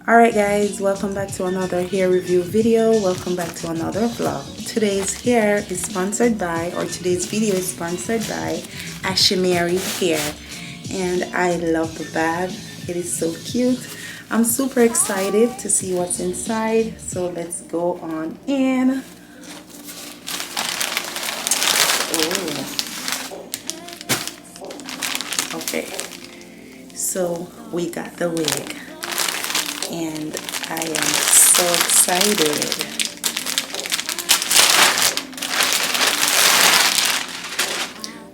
Alright guys, welcome back to another hair review video. Welcome back to another vlog. Today's video is sponsored by Ashimary Hair. And I love the bag. It is so cute. I'm super excited to see what's inside. So let's go on in. Oh. Okay. So we got the wig. And I am so excited.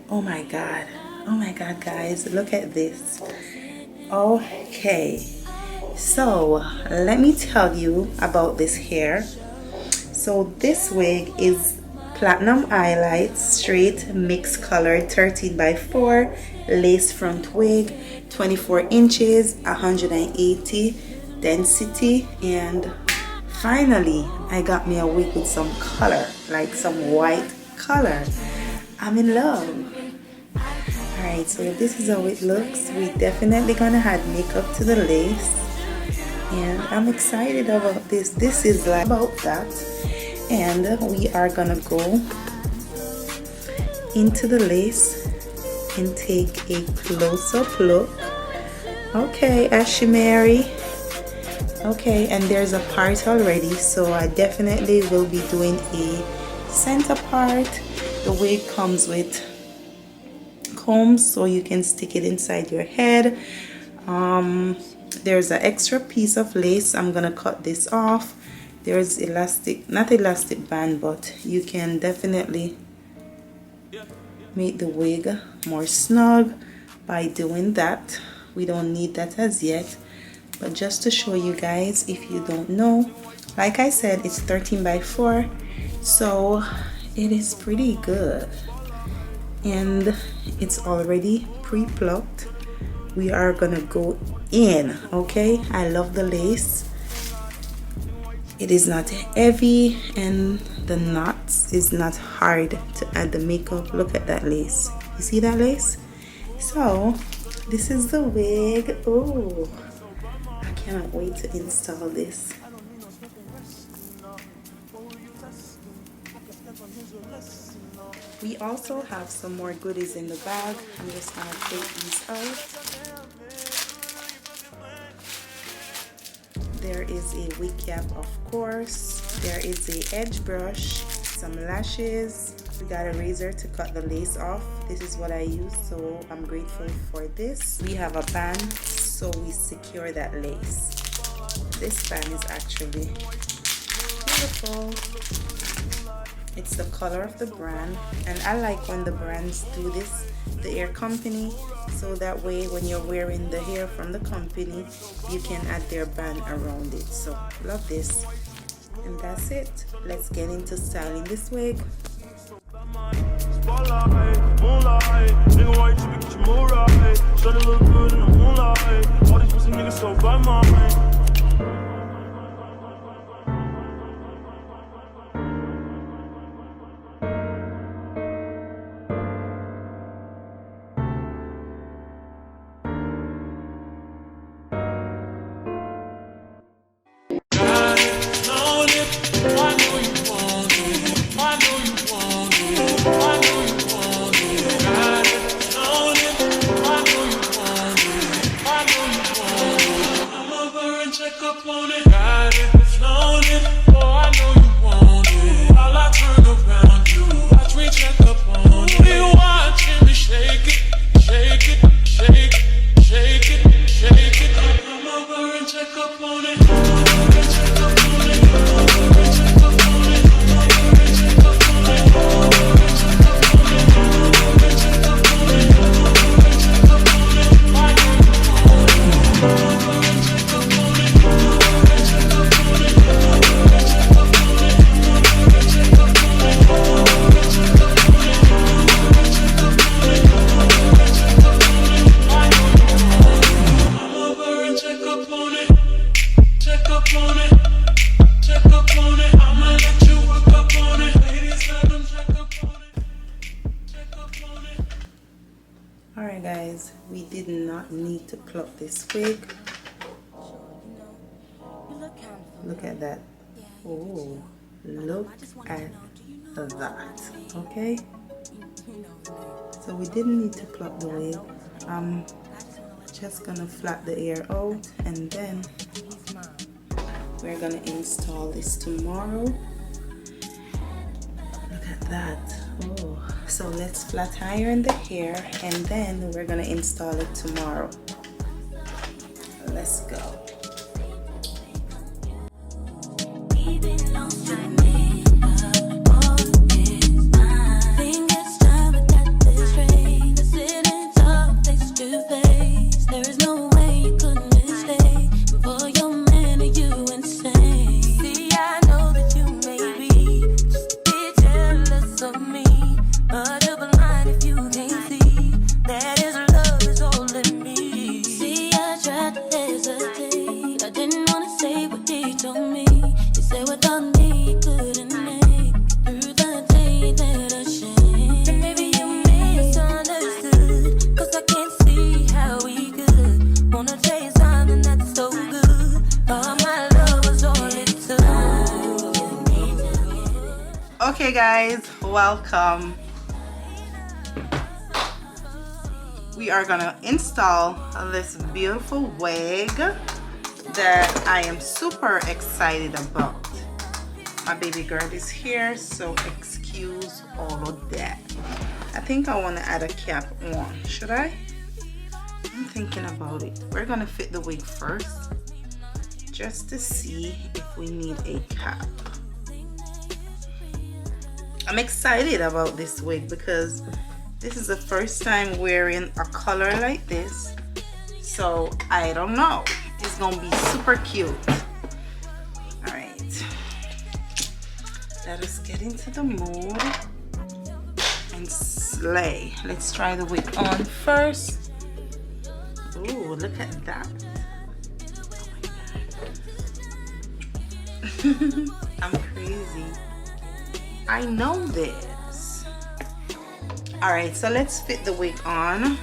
Oh my god guys, look at this. Okay, so let me tell you about this hair. So this wig is platinum highlights, straight mixed color, 13x4 lace front wig, 24 inches, 180 density, and finally I got me a wig with some color, like some white color. I'm in love. Alright, so this is how it looks. We definitely gonna add makeup to the lace, and I'm excited about this. This is like about that, and we are gonna go into the lace and take a close-up look. Okay, Ashimary. Okay, and there's a part already, so I definitely will be doing a center part. The wig comes with combs, so you can stick it inside your head. There's an extra piece of lace. I'm gonna cut this off. There's elastic, not elastic band, but you can definitely make the wig more snug by doing that. We don't need that as yet. But just to show you guys, if you don't know, like I said, it's 13x4, so it is pretty good. And it's already pre-plucked. We are gonna go in, okay? I love the lace. It is not heavy, and the knots is not hard to add the makeup. Look at that lace. You see that lace? So, this is the wig. Oh, I cannot wait to install this. We also have some more goodies in the bag. I'm just gonna take these out. There is a wig cap, of course. There is a edge brush, some lashes. We got a razor to cut the lace off. This is what I use, so I'm grateful for this. We have a band, so we secure that lace. This band is actually beautiful. It's the color of the brand, and I like when the brands do this, the hair company, so that way when you're wearing the hair from the company, you can add their band around it. So love this. And that's it. Let's get into styling this wig. Alright guys, we did not need to pluck this wig. Look at that. Oh, look at that. Okay, so we didn't need to plug the wig. I'm just gonna flat the hair out, and then we're gonna install this tomorrow. Look at that. Oh, so let's flat iron the hair, and then we're gonna install it tomorrow. Let's go. Okay guys, welcome. We are gonna install this beautiful wig that I am super excited about. My baby girl is here, so excuse all of that. I think I want to add a cap on. Should I? I'm thinking about it. We're gonna fit the wig first just to see if we need a cap. I'm excited about this wig because this is the first time wearing a color like this, so I don't know, it's gonna be super cute. All right, let us get into the mood and slay. Let's try the wig on first. Ooh, look at that. I'm crazy. I know this. All right, so let's fit the wig on.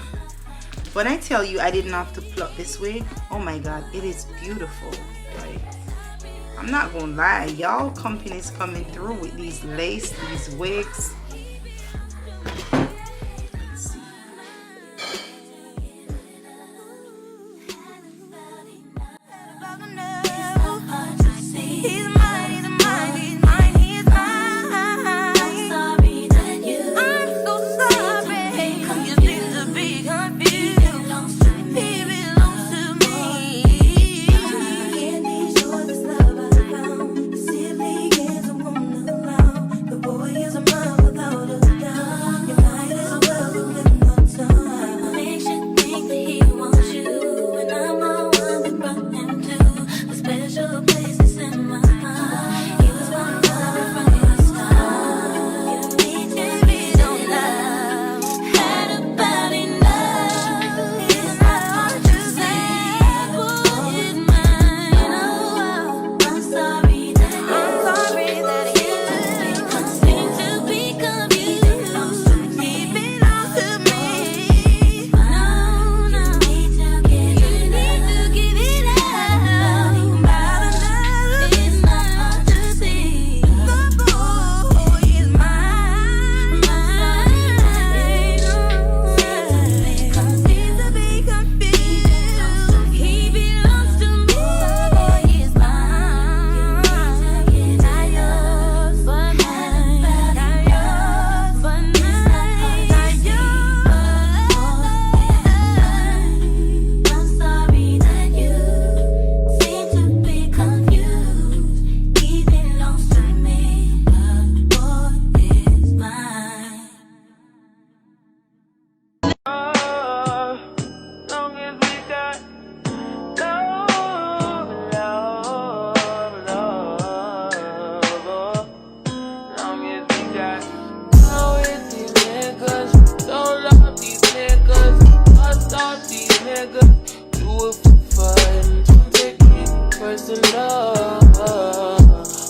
When I tell you I didn't have to pluck this wig, oh my god, it is beautiful. Like, I'm not gonna lie, y'all companies coming through with these lace, these wigs. Let's see.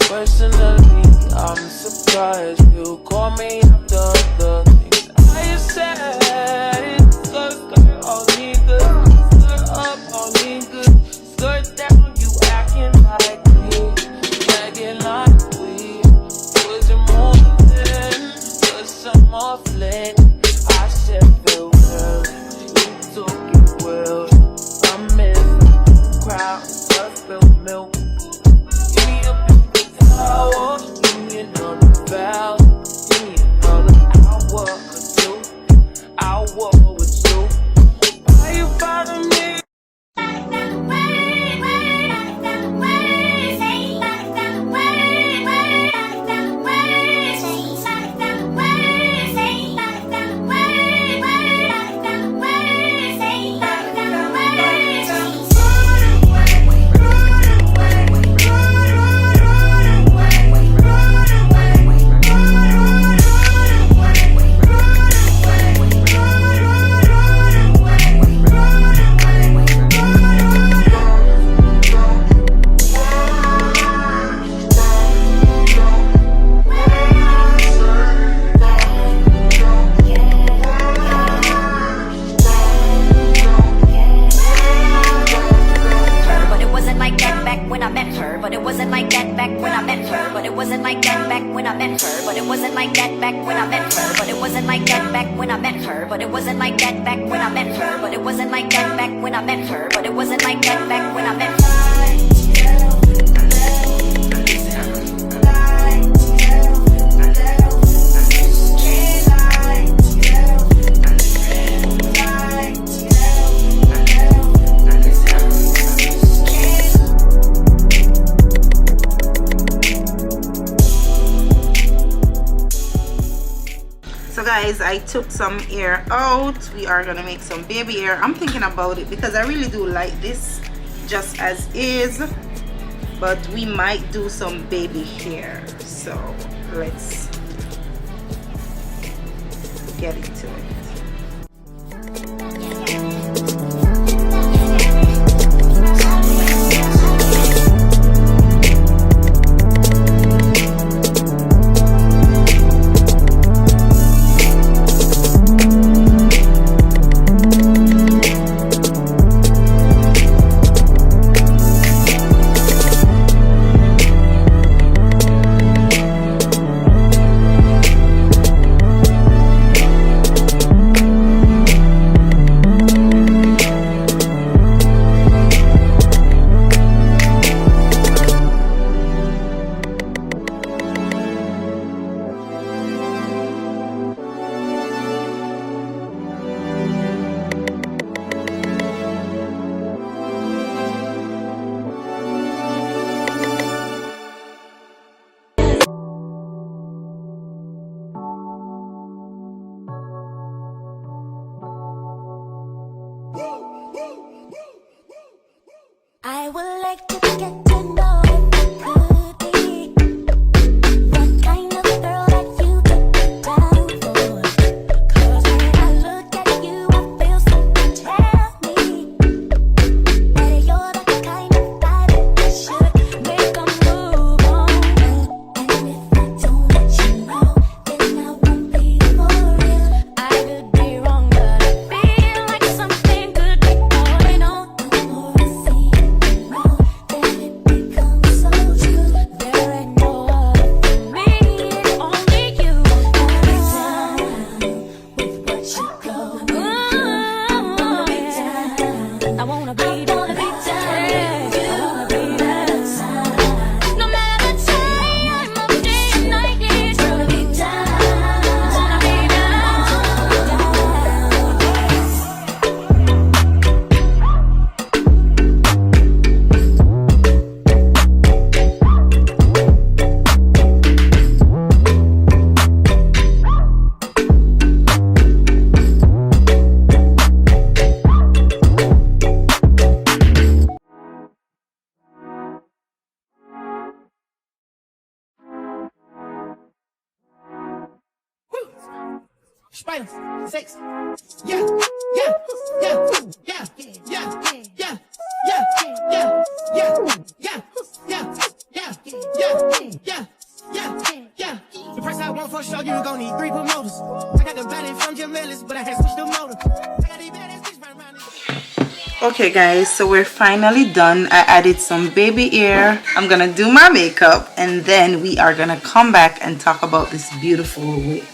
Personally, I'm surprised you call me after the things I said. Skirt all niggas, skirt up all niggas, skirt down you acting like me. blood spilled milk. Give me a bit of power, give me another valve, give me another hour or two. I'll walk with you. Why you bother me? But it wasn't like that back when I met her. But it wasn't like that back when I met her. But it wasn't like that back when I met her. But it wasn't like that back when I met her. But it wasn't like that back when I met her. But it wasn't like that back when I met her. But it wasn't like that back when I met her. So guys, I took some hair out. We are gonna make some baby hair. I'm thinking about it because I really do like this just as is, but we might do some baby hair. So let's get into it. I would like to get to know if you could be what kind of girl that you could be down for. 'Cause when I look at you, I feel something tell me that you're the kind of guy that I should make a move on. And if I don't let you know, then I won't be for real. I could be wrong, but I feel like something could be going on. The more I see it, the more that it becomes so true. There ain't no other for me, it's only you. I wanna be down with what you go. I wanna be down. No matter the time of day and night, it's gonna be down. Wanna be Spider, sex, yeah, yeah, yeah, yeah, yeah, yeah, yeah, yeah, yeah, yeah, yeah, yeah, yeah, yeah, yeah. The price I want for sure, you gon' need 3 promoters. I got the body from Jamelis, but I had switched the motor. I got these badass bitches running around this. Okay guys, so we're finally done. I added some baby hair. I'm gonna do my makeup and then we are gonna come back and talk about this beautiful wig.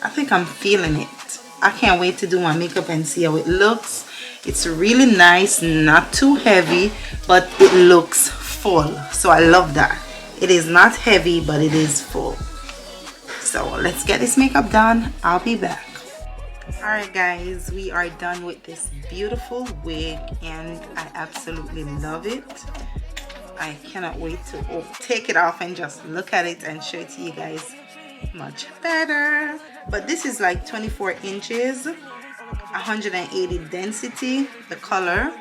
I think I'm feeling it. I can't wait to do my makeup and see how it looks. It's really nice, not too heavy, but it looks full. So I love that. It is not heavy, but it is full. So let's get this makeup done. I'll be back. Alright guys, we are done with this beautiful wig and I absolutely love it. I cannot wait to take it off and just look at it and show it to you guys much better. But this is like 24 inches, 180 density. The color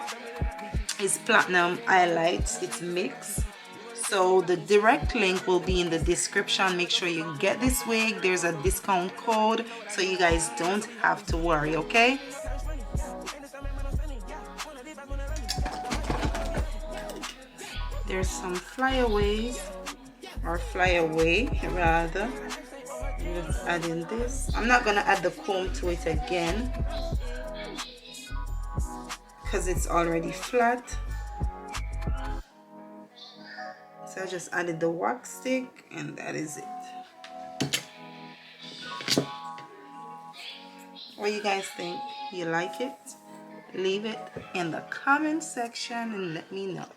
is platinum highlights. It's mixed. So the direct link will be in the description. Make sure you get this wig. There's a discount code so you guys don't have to worry, okay? There's some flyaways, or flyaway rather. I'm just adding this. I'm not gonna add the comb to it again because it's already flat. So I just added the wax stick and that is it. What do you guys think? You like it? Leave it in the comment section and let me know.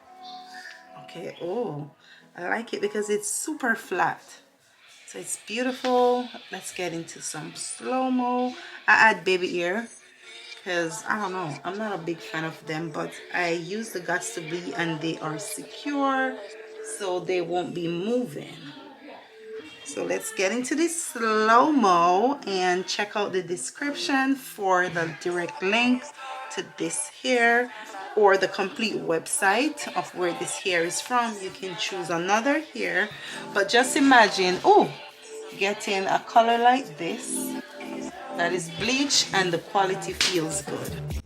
Okay, oh, I like it because it's super flat. So it's beautiful. Let's get into some slow-mo. I add baby ear because I don't know, I'm not a big fan of them, but I use the Gots to Be and they are secure, so they won't be moving. So let's get into this slow-mo and check out the description for the direct link to this hair or the complete website of where this hair is from. You can choose another hair, but just imagine, oh, getting a color like this that is bleach and the quality feels good.